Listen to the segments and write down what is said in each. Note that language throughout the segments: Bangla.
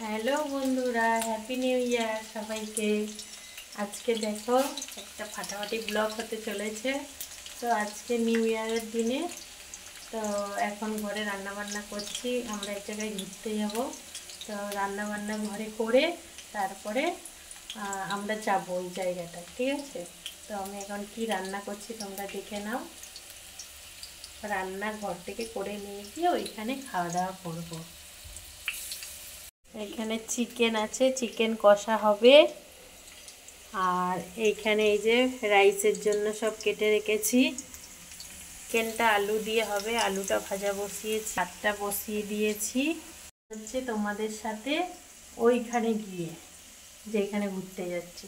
হ্যালো বন্ধুরা, হ্যাপি নিউ ইয়ার সবাইকে। আজকে দেখো একটা ফাটাফাটি ব্লগ হতে চলেছে। তো আজকে নিউ ইয়ারের দিনে তো এখন ঘরে রান্নাবান্না করছি। আমরা এক জায়গায় ঘুরতে যাব, তো রান্নাবান্না ঘরে করে তারপরে আমরা যাব ওই জায়গাটায়, ঠিক আছে? তো আমি এখন কি রান্না করছি তোমরা দেখে নাও। রান্না ঘর থেকে করে নিয়ে গিয়ে ওইখানে খাওয়া দাওয়া করবো। এখানে চিকেন আছে, চিকেন কষা হবে। আর এইখানে এই যে রাইসের জন্য সব কেটে রেখেছি। চিকেনটা আলু দিয়ে হবে, আলুটা ভাজা বসিয়েছি, ভাতটা বসিয়ে দিয়েছি। হচ্ছে তোমাদের সাথে ওইখানে গিয়ে যেখানে ঘুরতে যাচ্ছি।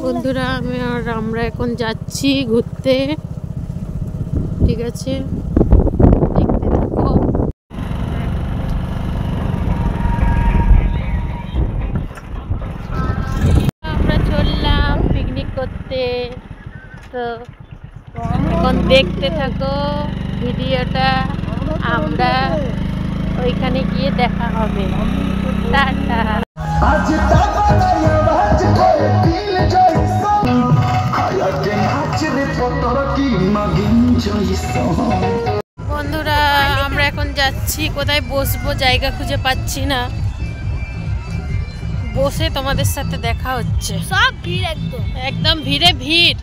বন্ধুরা আমরা এখন যাচ্ছি ঘুরতে, ঠিক আছে? দেখতে থাকো। আমরা চললাম পিকনিক করতে, তো এখন দেখতে থাকো ভিডিওটা। আমরা ওইখানে গিয়ে দেখা হবে। টাটা। বন্ধুরা আমরা এখন যাচ্ছি, কোথায় বসবো জায়গা খুঁজে পাচ্ছি না। বসে তোমাদের সাথে দেখা হচ্ছে। সব ভিড়, একদম ভিড়ে ভিড়।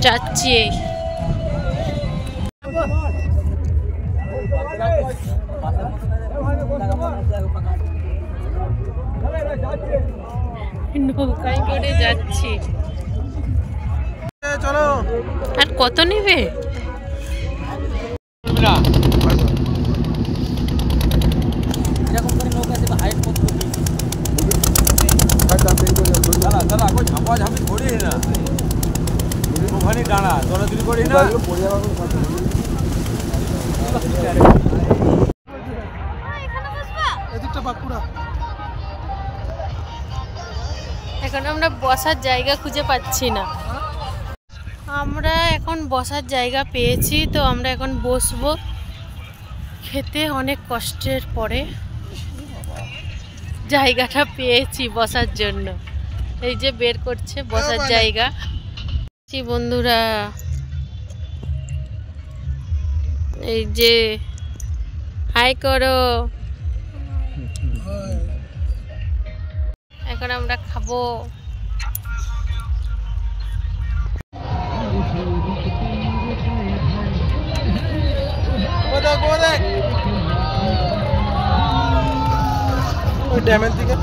যাচ্ছি নৌকায় করে যাচ্ছি। চলো। আর কত নেবে? এখন আমরা বসার জায়গা খুঁজে পাচ্ছি না। আমরা এখন বসার জায়গা পেয়েছি, তো আমরা এখন বসবো। খেতে অনেক কষ্টের পরে জায়গাটা পেয়েছি বসার জন্য। এই যে বের করছে বসার জায়গা। বন্ধুরা এই যে হাই করো। এখন আমরা খাবো। ড্যামের দিকে